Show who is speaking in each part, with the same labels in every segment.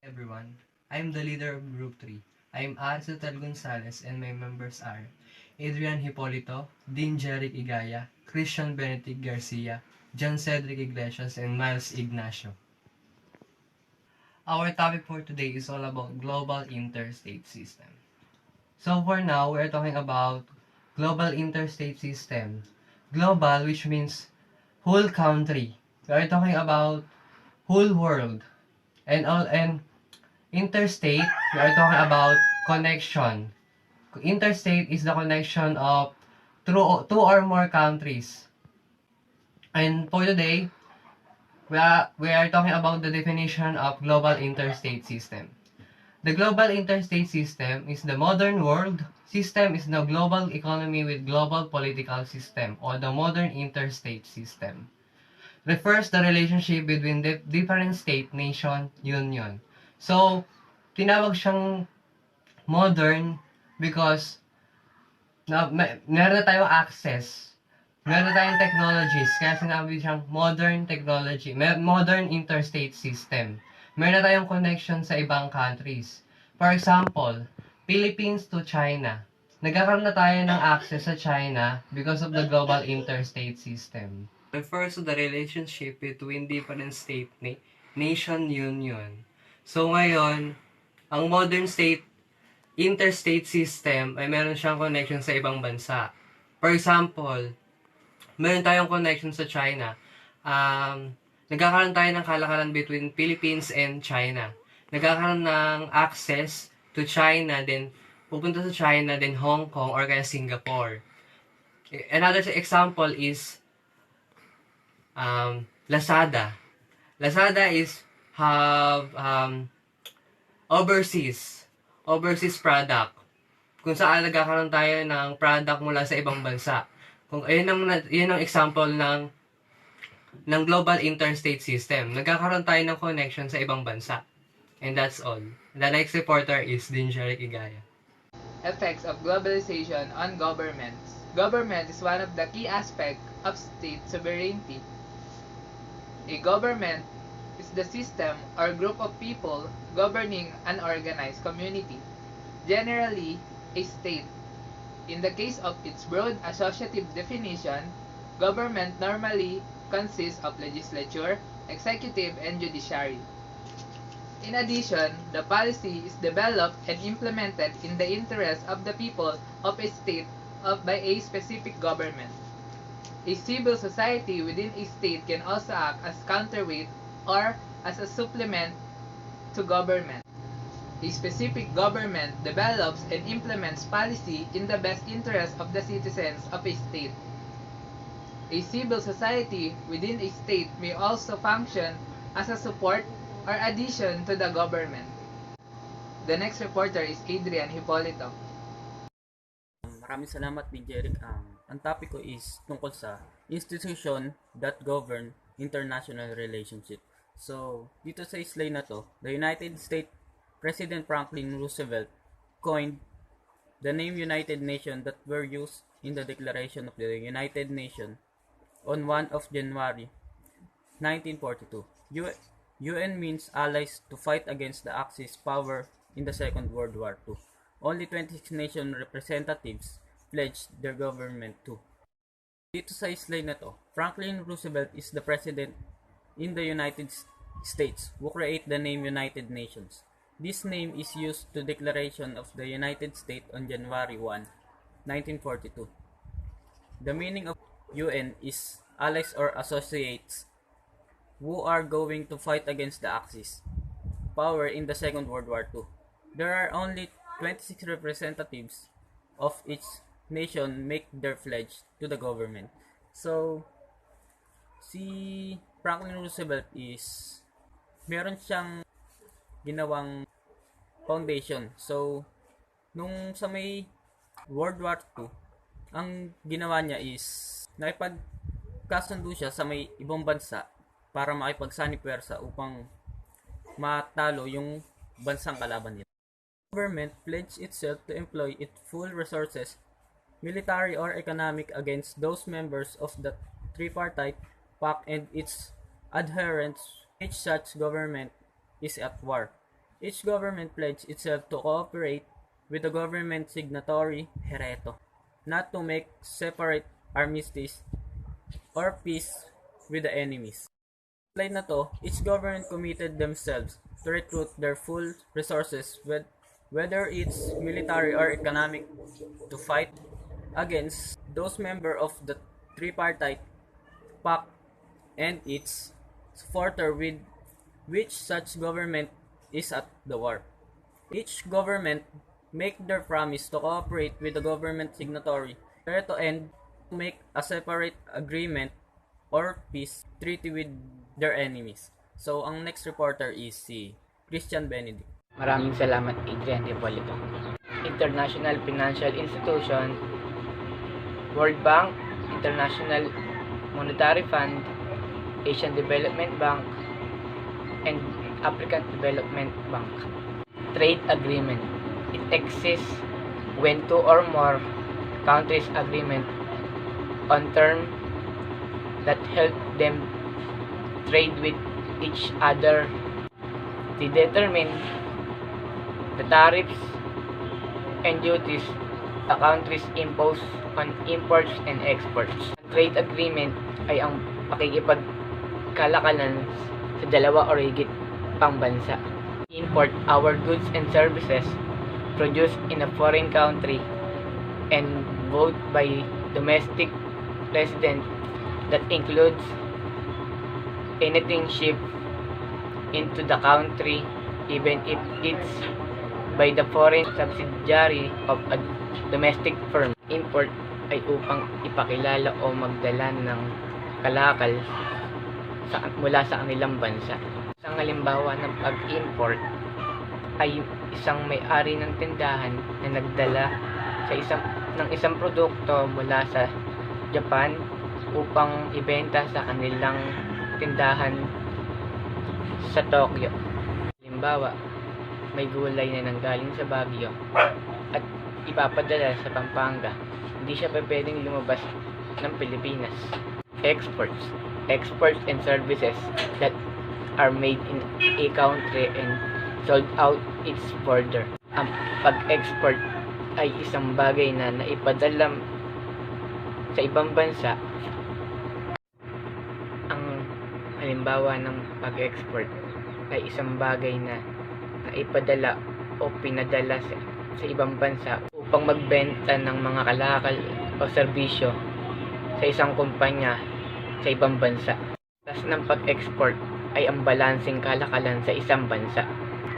Speaker 1: Everyone. I'm the leader of Group 3. I'm Aristotle Gonzalez and my members are Adrian Hipolito, Dean Jeric Igaya, Christian Benedict Garcia, John Cedric Iglesias, and Miles Ignacio. Our topic for today is all about global interstate system. So for now, we're talking about global interstate system. Global, which means whole country. We're talking about whole world. And interstate, we are talking about connection. Interstate is the connection of two or more countries. And for today, we are talking about the definition of global interstate system. The global interstate system is the modern world system is the global economy with global political system or the modern interstate system. Refers the relationship between different state, nation, union. So, tinawag siyang modern because meron na tayong access. Meron na tayong technologies. Kaya sinabi siyang modern technology. Modern interstate system. Meron na tayong connection sa ibang countries. For example, Philippines to China. Nagkakaroon na tayo ng access sa China because of the global interstate system. Refers to the relationship between different state, nation, union. So ngayon, ang modern state interstate system ay meron siyang connection sa ibang bansa. For example, meron tayong connection sa China. Nagkakaroon tayo ng kalakalan between Philippines and China. Nagkakaroon ng access to China, then pupunta sa China, then Hong Kong, or kaya Singapore. Another example is Lazada. Lazada is have overseas product. Kung saan nagkakaroon tayo ng product mula sa ibang bansa. Kung ayun ang example ng global interstate system. Nagkakaroon tayo ng connection sa ibang bansa. And that's all. The next reporter is Dean Jeric Igaya.
Speaker 2: Effects of globalization on governments. Government is one of the key aspects of state sovereignty. A government is the system or group of people governing an organized community, generally a state. In the case of its broad associative definition, government normally consists of legislature, executive, and judiciary. In addition, the policy is developed and implemented in the interest of the people of a state by a specific government. A civil society within a state can also act as counterweight or as a supplement to government. A specific government develops and implements policy in the best interest of the citizens of a state. A civil society within a state may also function as a support or addition to the government. The next reporter is Adrian Hipolito.
Speaker 3: Maraming salamat ni Jeric. Ang topic ko is tungkol sa institution that govern international relationship. So, dito sa slide na to, the United States President Franklin Roosevelt coined the name United Nations that were used in the Declaration of the United Nations on 1 of January 1942. UN means allies to fight against the Axis power in the Second World War II. Only 26 nation representatives pledged their government to. Dito sa slide na to, Franklin Roosevelt is the president in the United States who create the name United Nations. This name is used to Declaration of the United States on January 1, 1942. The meaning of UN is allies or associates who are going to fight against the Axis power in the Second World War II. There are only 26 representatives of each nation make their pledge to the government. So, si Franklin Roosevelt is meron siyang ginawang foundation. So, nung sa may World War II, ang ginawa niya is nakipagkasundo siya sa may ibang bansa para makipagsani pwersa upang matalo yung bansang kalaban nila. The government pledged itself to employ its full resources, military or economic, against those members of the tripartite pact and its adherents which such government is at war. Each government pledged itself to cooperate with the government signatory hereto, not to make separate armistice or peace with the enemies. Slide na to, each government committed themselves to recruit their full resources, whether it's military or economic, to fight against those members of the tripartite pact and its supporter with which such government is at the war. Each government make their promise to cooperate with the government signatory to end to make a separate agreement or peace treaty with their enemies. So, ang next reporter is si Christian Benedict.
Speaker 4: Maraming salamat, Adrian Hipolito. International Financial Institution, World Bank, International Monetary Fund, Asian Development Bank, and African Development Bank. Trade Agreement. It exists when two or more countries agreement on terms that help them trade with each other. They determine the tariffs and duties the countries impose on imports and exports. Ang trade agreement ay ang pakikipagkalakalan sa dalawa o higit pang bansa. Import our goods and services produced in a foreign country and bought by domestic resident, that includes anything shipped into the country even if it's by the foreign subsidiary of a domestic firm. Import ay upang ipakilala o magdala ng kalakal mula sa kanilang bansa. Isang halimbawa ng pag-import ay isang may-ari ng tindahan na nagdala ng isang produkto mula sa Japan upang ibenta sa kanilang tindahan sa Tokyo. Halimbawa, may gulay na nanggaling sa Baguio at ipapadala sa Pampanga. Hindi siya pwedeng lumabas ng Pilipinas. Exports and services that are made in a country and sold out its border. Ang pag-export ay isang bagay na naipadala sa ibang bansa. Ang halimbawa ng pag-export ay isang bagay na naipadala o pinadala sa ibang bansa upang magbenta ng mga kalakal o serbisyo sa isang kumpanya sa ibang bansa. Tas ng pag-export ay ang balanseng kalakalan sa isang bansa.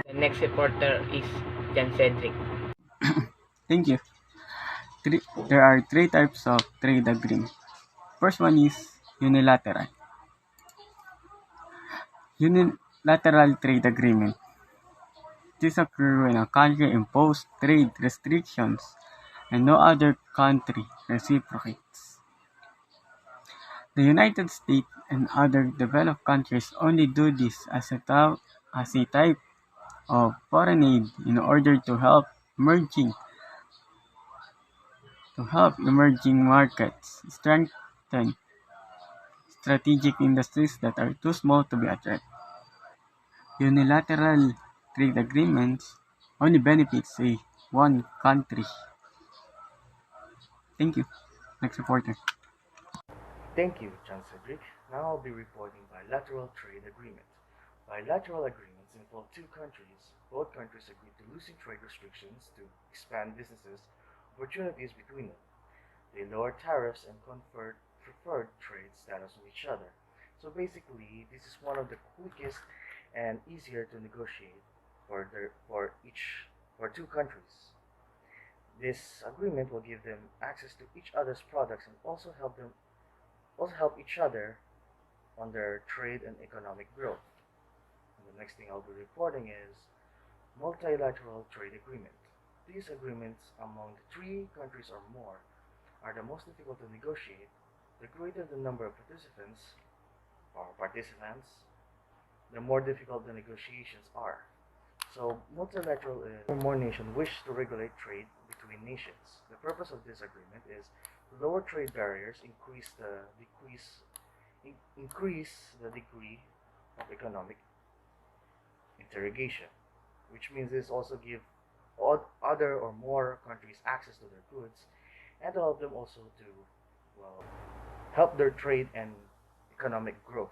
Speaker 4: The next reporter is Jan Cedric.
Speaker 5: Thank you. There are three types of trade agreement. First one is unilateral. Unilateral trade agreement. This occurs when a country imposes trade restrictions and no other country reciprocates. The United States and other developed countries only do this as a type of foreign aid in order to help emerging markets strengthen strategic industries that are too small to be a threat. Unilateral trade agreements only benefits one country. Thank you. Next reporter.
Speaker 6: Thank you, John Cedric. Now I'll be reporting bilateral trade agreement. Bilateral agreements involve two countries. Both countries agree to loosen trade restrictions to expand businesses opportunities between them. They lower tariffs and confer preferred trade status on each other. So basically, this is one of the quickest and easier to negotiate for two countries. This agreement will give them access to each other's products and also help each other on their trade and economic growth. And the next thing I'll be reporting is multilateral trade agreement. These agreements among the three countries or more are the most difficult to negotiate. The greater the number of participants, the more difficult the negotiations are. So multilateral is where more nations wish to regulate trade between nations. The purpose of this agreement is to lower trade barriers, increase the degree of economic interrogation. which means this also give other or more countries access to their goods, and to help them also to, well, help their trade and economic growth.